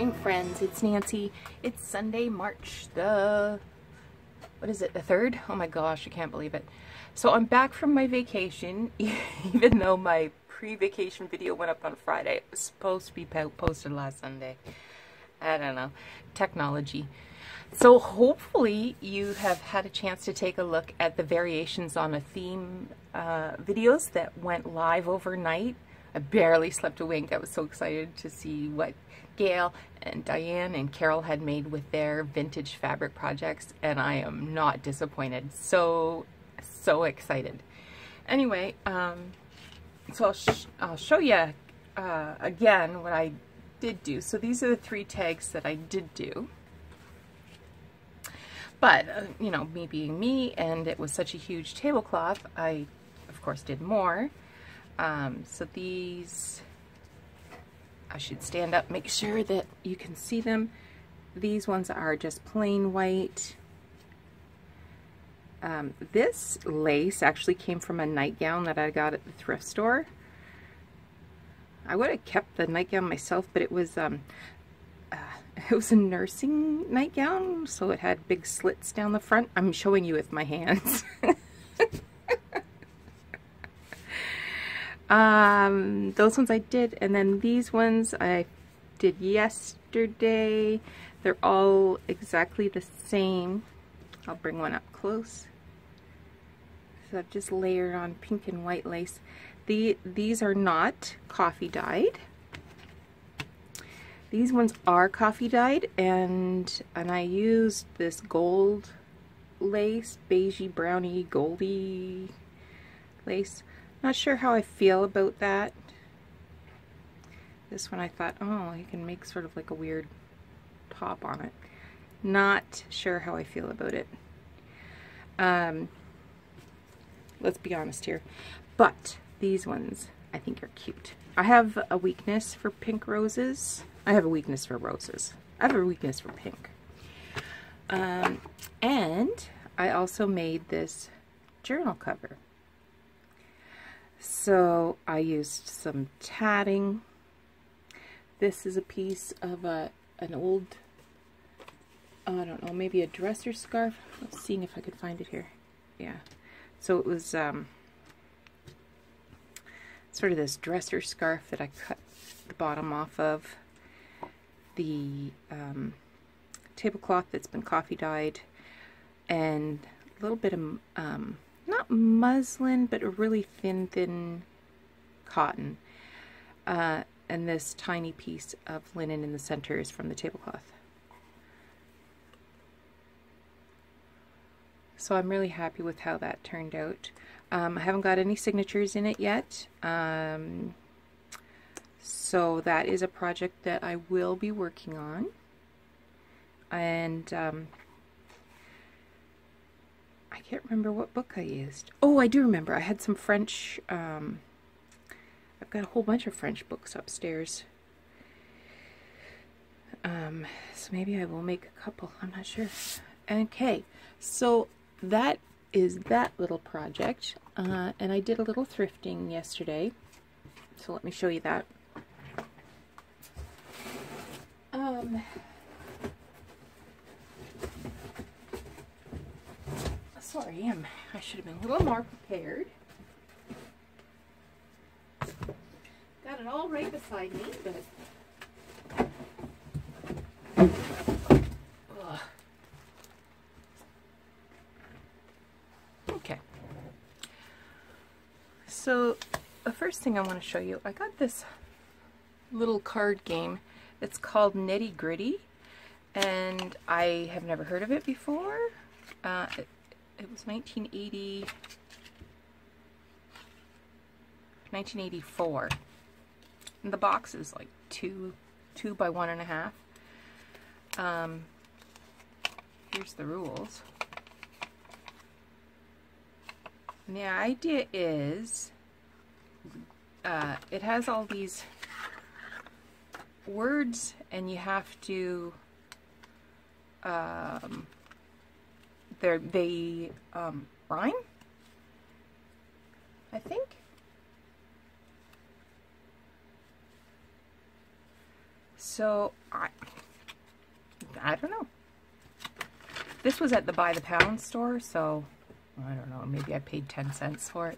morning, friends. It's Nancy. It's Sunday, March the, what is it, the 3rd? Oh my gosh, I can't believe it. So I'm back from my vacation, even though my pre-vacation video went up on Friday. It was supposed to be posted last Sunday. I don't know. Technology. So hopefully you have had a chance to take a look at the variations on a theme videos that went live overnight. I barely slept a wink. I was so excited to see what Gail and Diane and Carol had made with their vintage fabric projects, and I am not disappointed. So excited. Anyway, so I'll show you again what I did do. So these are the 3 tags that I did do. But, you know, me being me, and it was such a huge tablecloth, I, of course, did more. So these, I should stand up, make sure that you can see them. These ones are just plain white. This lace actually came from a nightgown that I got at the thrift store. I would have kept the nightgown myself, but it was a nursing nightgown, so it had big slits down the front. I'm showing you with my hands. Those ones I did, and then these ones I did yesterday. They're all exactly the same. I'll bring one up close. So I've just layered on pink and white lace. These are not coffee dyed. These ones are coffee dyed, and I used this gold lace, beigey, browny, goldy lace. Not sure how I feel about that. This one I thought, oh, you can make sort of like a weird top on it. Not sure how I feel about it. Let's be honest here. But these ones I think are cute. I have a weakness for pink roses. I have a weakness for roses. I have a weakness for pink. And I also made this journal cover. So I used some tatting. This is a piece of an old, I don't know, maybe a dresser scarf. Let's see if I could find it here. Yeah. So it was sort of this dresser scarf that I cut the bottom off of. The tablecloth that's been coffee dyed, and a little bit of not muslin, but a really thin cotton, and this tiny piece of linen in the center is from the tablecloth. So I'm really happy with how that turned out. I haven't got any signatures in it yet. So that is a project that I will be working on. And I can't remember what book I used. Oh, I do remember. I had some French, I've got a whole bunch of French books upstairs. So maybe I will make a couple. I'm not sure. Okay, so that is that little project. And I did a little thrifting yesterday. So let me show you that. Sorry, I should have been a little more prepared. Got it all right beside me, but okay. So the first thing I want to show you, I got this little card game. It's called Nitty Gritty, and I have never heard of it before. It was 1984. And the box is like 2 by 1.5. Here's the rules. And the idea is, it has all these words, and you have to they rhyme, I think. So I don't know. This was at the By the Pound store, so I don't know, maybe I paid 10 cents for it.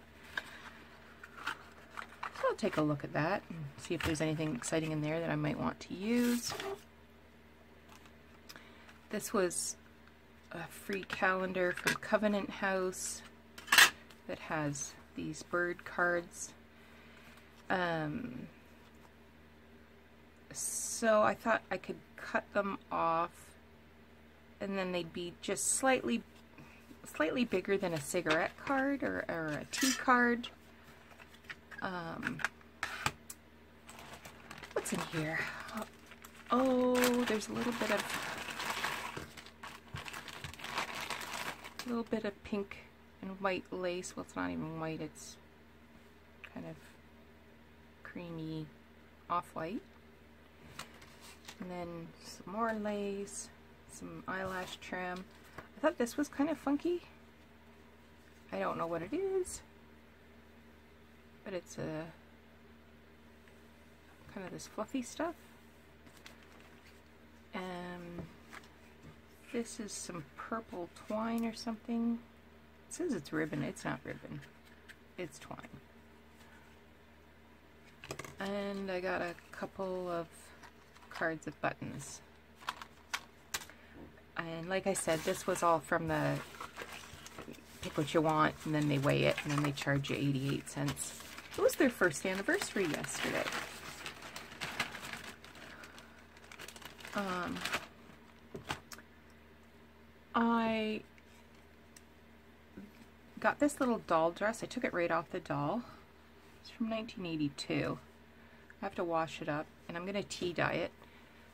So I'll take a look at that and see if there's anything exciting in there that I might want to use. This was a free calendar from Covenant House that has these bird cards. So I thought I could cut them off and then they'd be just slightly bigger than a cigarette card or a tea card. What's in here? Oh, there's a little bit of pink and white lace. Well, it's not even white, it's kind of creamy off-white. And then some more lace, some eyelash trim. I thought this was kind of funky. I don't know what it is, but it's a kind of this fluffy stuff. This is some purple twine or something. It says it's ribbon. It's not ribbon. It's twine. And I got a couple of cards of buttons. And like I said, this was all from the pick what you want, and then they weigh it, and then they charge you 88 cents. It was their first anniversary yesterday. I got this little doll dress. I took it right off the doll. It's from 1982. I have to wash it up, and I'm going to tea dye it.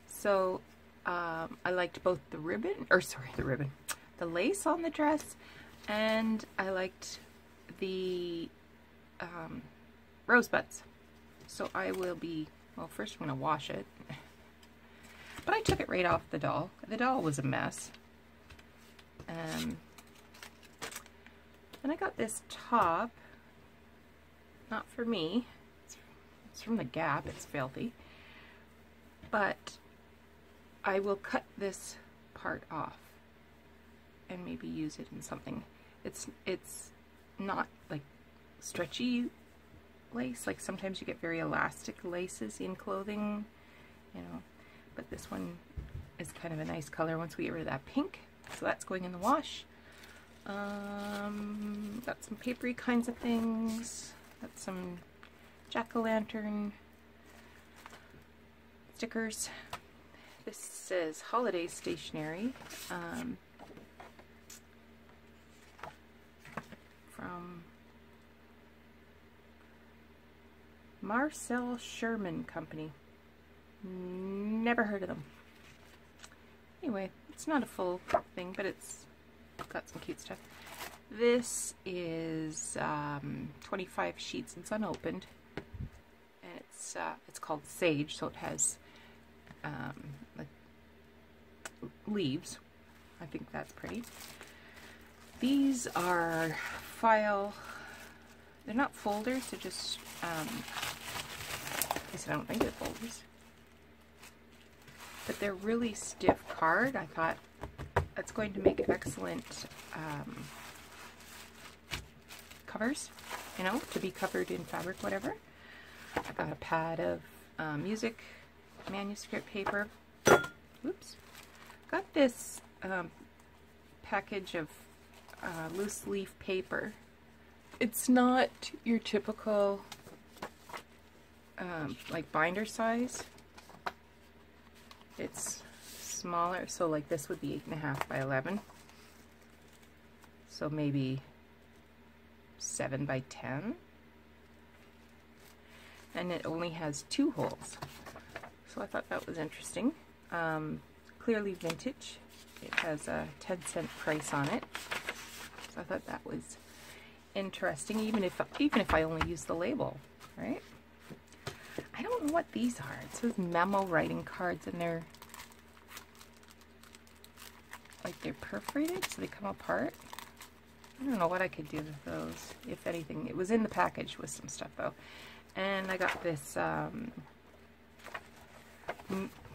So I liked both the the lace on the dress, and I liked the rosebuds. So I will be, well, first I'm going to wash it. But I took it right off the doll. The doll was a mess. And I got this top, not for me. It's from the Gap. It's filthy. But I will cut this part off and maybe use it in something. It's not like stretchy lace. Like sometimes you get very elastic laces in clothing, you know. But this one is kind of a nice color once we get rid of that pink. So that's going in the wash. Got some papery kinds of things. Got some jack-o'-lantern stickers. This says holiday stationery from Marcel Sherman Company. Never heard of them. Anyway, it's not a full thing, but it's got some cute stuff. This is 25 sheets. It's unopened, and it's called Sage, so it has like leaves. I think that's pretty. These are file. They're not folders. They're just. I don't think they're folders. But they're really stiff card. I thought that's going to make excellent covers, you know, to be covered in fabric, whatever. I got a pad of music manuscript paper. Oops. Got this package of loose leaf paper. It's not your typical like binder size. It's smaller, so like this would be 8.5 by 11. So maybe 7 by 10. And it only has 2 holes. So I thought that was interesting. Clearly vintage. It has a 10-cent price on it. So I thought that was interesting, even if I only use the label, right? I don't know what these are. It says memo writing cards, and they're perforated, so they come apart. I don't know what I could do with those, if anything. It was in the package with some stuff, though. And I got this Royal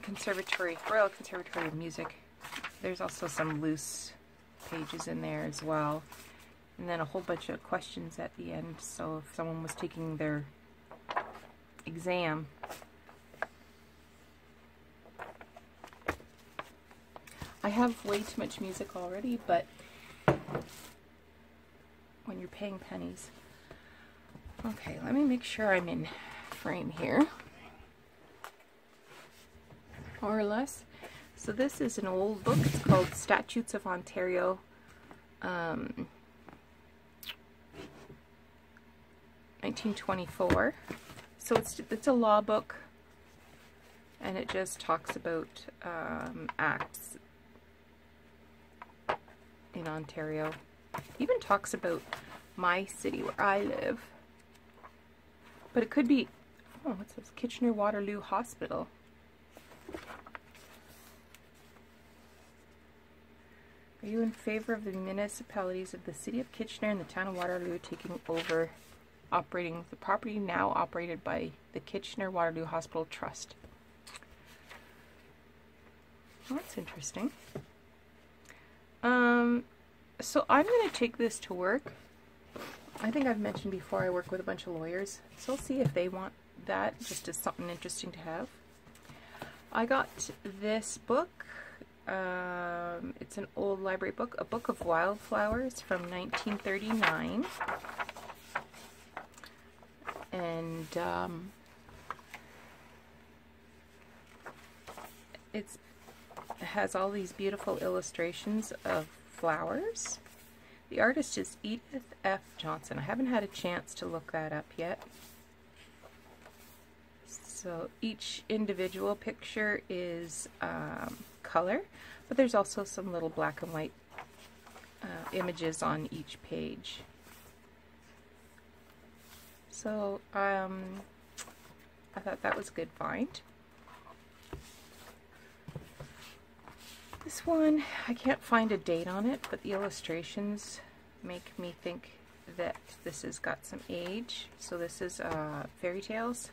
Conservatory of Music there's also some loose pages in there as well. And then a whole bunch of questions at the end, so if someone was taking their exam. I have way too much music already, but when you're paying pennies. Okay, let me make sure I'm in frame here. More or less. So this is an old book. It's called Statutes of Ontario. 1924. So it's a law book, and it just talks about acts in Ontario. Even talks about my city where I live. But it could be, oh, what's this? Kitchener-Waterloo Hospital. Are you in favor of the municipalities of the city of Kitchener and the town of Waterloo taking over operating the property now operated by the Kitchener-Waterloo Hospital Trust? Well, that's interesting. So I'm going to take this to work. I think I've mentioned before I work with a bunch of lawyers, so I'll see if they want that just as something interesting to have. I got this book. It's an old library book, a book of wildflowers from 1939. And it has all these beautiful illustrations of flowers. The artist is Edith F. Johnson. I haven't had a chance to look that up yet. So each individual picture is color, but there's also some little black and white images on each page. So I thought that was a good find. This one, I can't find a date on it, but the illustrations make me think that this has got some age. So this is fairy tales.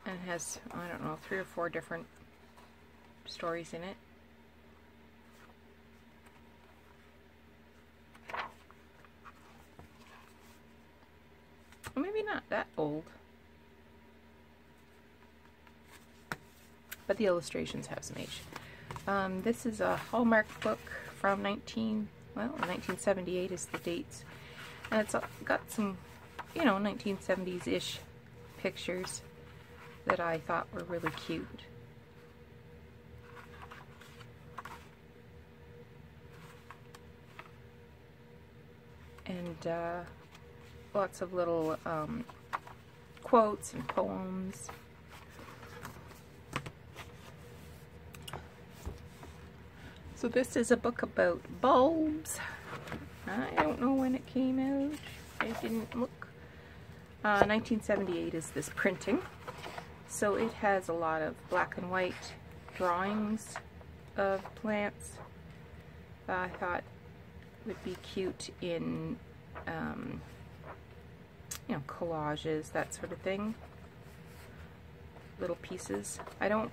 And it has, I don't know, 3 or 4 different stories in it. Well, maybe not that old. But the illustrations have some age. This is a Hallmark book from 1978 is the dates. And it's got some, you know, 1970s-ish pictures that I thought were really cute. And lots of little quotes and poems. So this is a book about bulbs. I don't know when it came out. I didn't look. 1978 is this printing. So it has a lot of black and white drawings of plants. I thought would be cute in, you know, collages, that sort of thing. Little pieces. I'm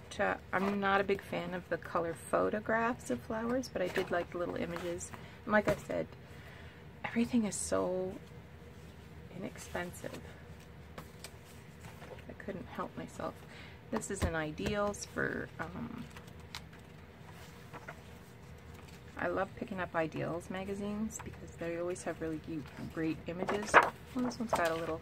not a big fan of the color photographs of flowers, but I did like the little images. And like I said, everything is so inexpensive. I couldn't help myself. This is an ideals for, I love picking up ideals magazines because they always have really great images. Well, this one's got a little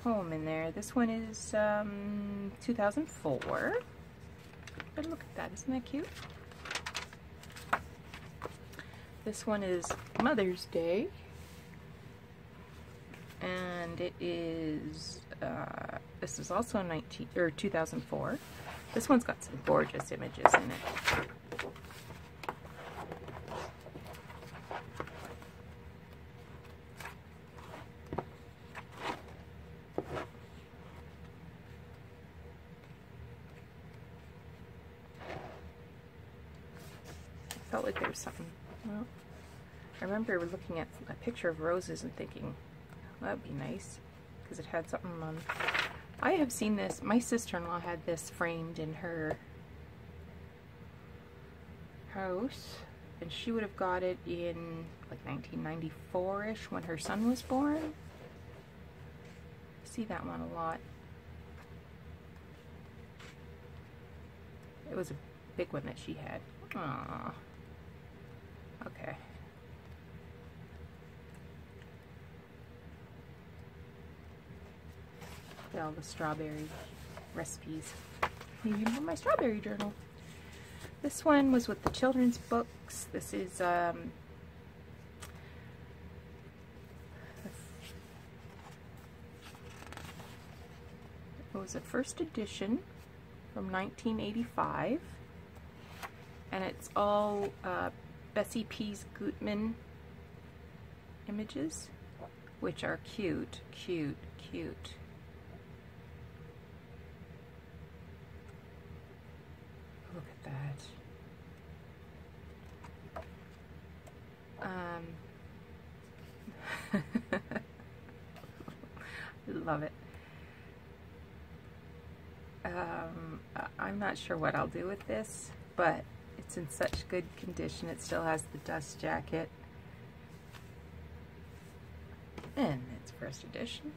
poem in there. This one is 2004. But look at that, isn't that cute? This one is Mother's Day, and it is this is also 2004. This one's got some gorgeous images in it. Felt like there was something. Well, I remember looking at a picture of roses and thinking, well, that would be nice, because it had something on. I have seen this. My sister-in-law had this framed in her house, and she would have got it in like 1994-ish when her son was born. I see that one a lot. It was a big one that she had. Aww. Okay. All the strawberry recipes. Even my strawberry journal. This one was with the children's books. This is it was a first edition from 1985, and it's all Bessie Pease Gutman images, which are cute, cute, cute. Look at that. Love it. I'm not sure what I'll do with this, but it's in such good condition. It still has the dust jacket, and it's first edition.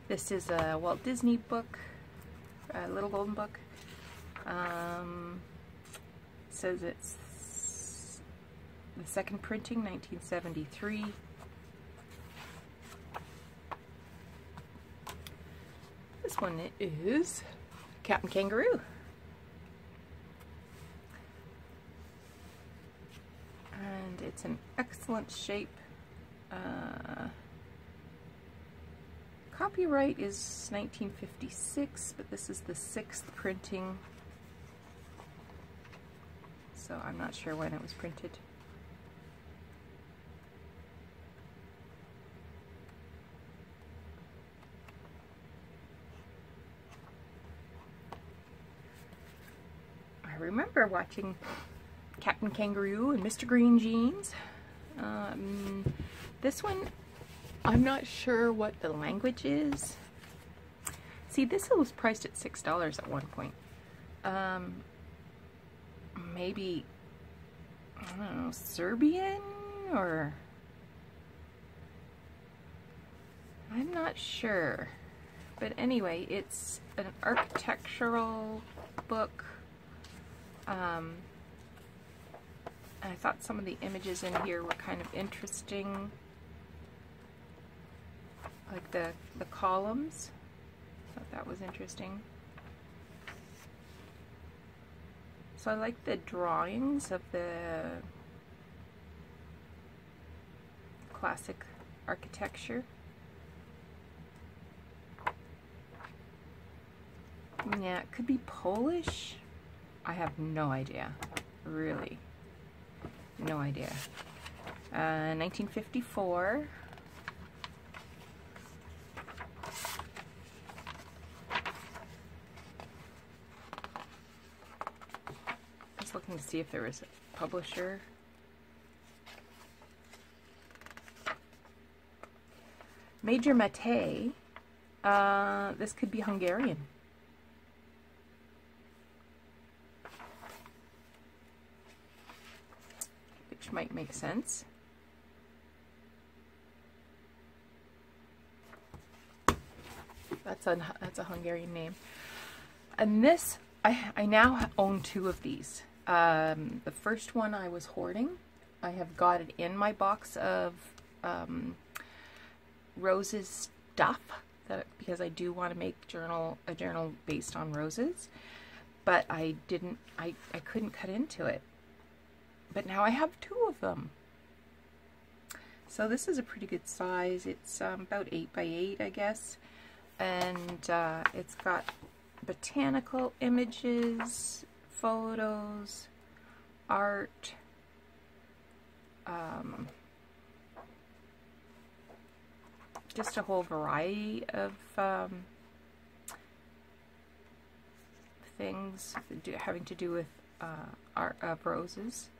This is a Walt Disney book, a Little Golden Book. Says it's the second printing, 1973. This one is Captain Kangaroo. And it's in excellent shape. Copyright is 1956, but this is the 6th printing. So I'm not sure when it was printed. I remember watching Captain Kangaroo and Mr. Green Jeans. This one, I'm not sure what the language is. See, this was priced at $6 at one point. Maybe, I don't know, Serbian, or I'm not sure. But anyway, it's an architectural book. I thought some of the images in here were kind of interesting, like the columns. I thought that was interesting. So I like the drawings of the classic architecture. Yeah, it could be Polish. I have no idea, really. No idea. 1954. I was looking to see if there was a publisher. Major Mate. This could be Hungarian. Which might make sense. That's a Hungarian name. And this, I now own 2 of these. The first one I was hoarding. I have got it in my box of roses stuff, because I do want to make a journal based on roses, but I couldn't cut into it. But now I have 2 of them. So this is a pretty good size. It's about 8 by 8, I guess. And it's got botanical images, photos, art, just a whole variety of things having to do with art of roses.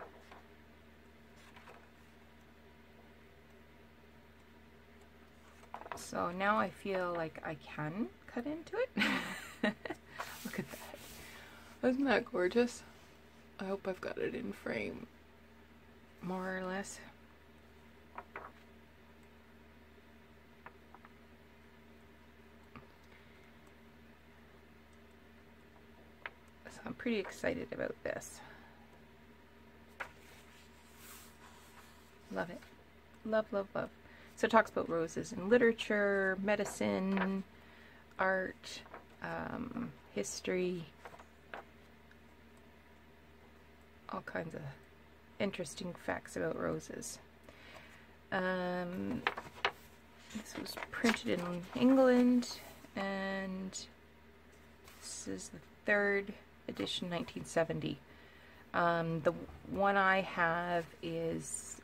So now I feel like I can cut into it. Look at that. Isn't that gorgeous? I hope I've got it in frame, more or less. So I'm pretty excited about this. Love it. Love, love, love. So it talks about roses in literature, medicine, art, history, all kinds of interesting facts about roses. This was printed in England, and this is the 3rd edition, 1970. The one I have is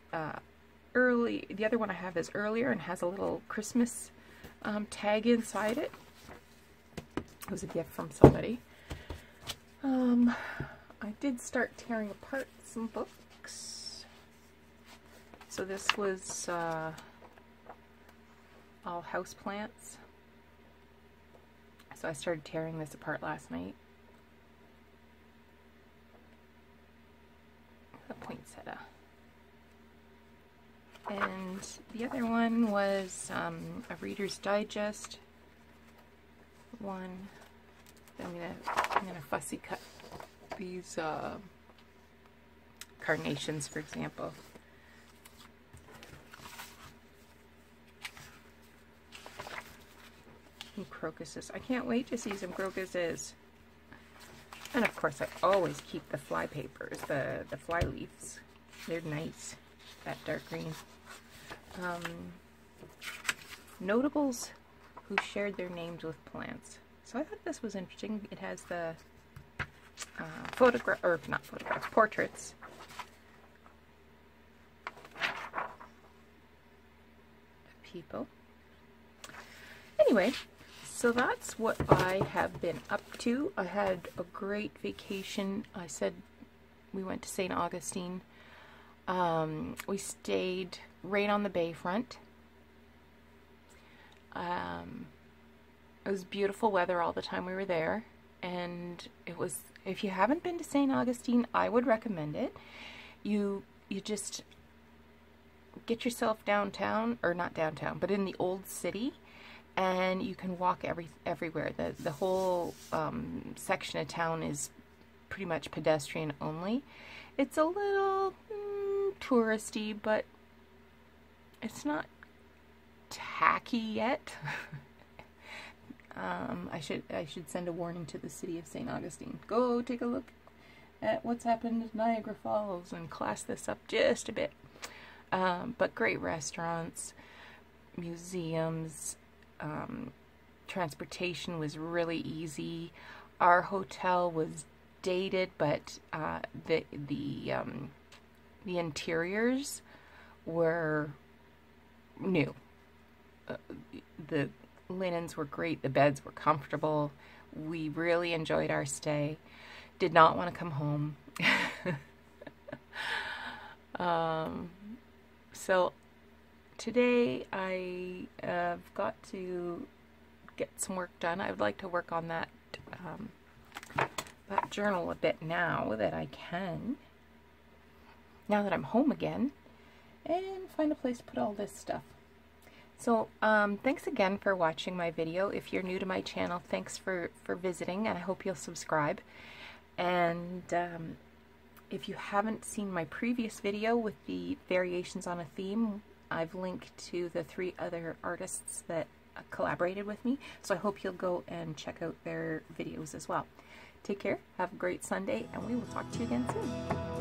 early. The other one I have is earlier and has a little Christmas tag inside it. It was a gift from somebody. I did start tearing apart some books. So this was all houseplants. So I started tearing this apart last night. The poinsettia. And the other one was a Reader's Digest one. I'm gonna fussy cut these carnations, for example. And crocuses. I can't wait to see some crocuses. And of course, I always keep the fly papers, the fly leaves. They're nice. That dark green. Notables who shared their names with plants. So I thought this was interesting. It has the portraits. Of people. Anyway, so that's what I have been up to. I had a great vacation. I said we went to St. Augustine. We stayed right on the bayfront. It was beautiful weather all the time we were there, and it was, if you haven't been to St. Augustine, I would recommend it. You just get yourself downtown, or not downtown, but in the old city, and you can walk everywhere. The whole section of town is pretty much pedestrian only. It's a little touristy, but it's not tacky yet. I should send a warning to the city of St. Augustine. Go take a look at what's happened at Niagara Falls and class this up just a bit. But great restaurants, museums, transportation was really easy. Our hotel was dated, but the interiors were new. The linens were great. The beds were comfortable. We really enjoyed our stay. Did not want to come home. So today I have got to get some work done. I would like to work on that that journal a bit now that I can. Now that I'm home again, and find a place to put all this stuff. So thanks again for watching my video. If you're new to my channel, thanks for visiting, and I hope you'll subscribe. And if you haven't seen my previous video with the variations on a theme, I've linked to the 3 other artists that collaborated with me, so I hope you'll go and check out their videos as well. Take care, have a great Sunday, and we will talk to you again soon.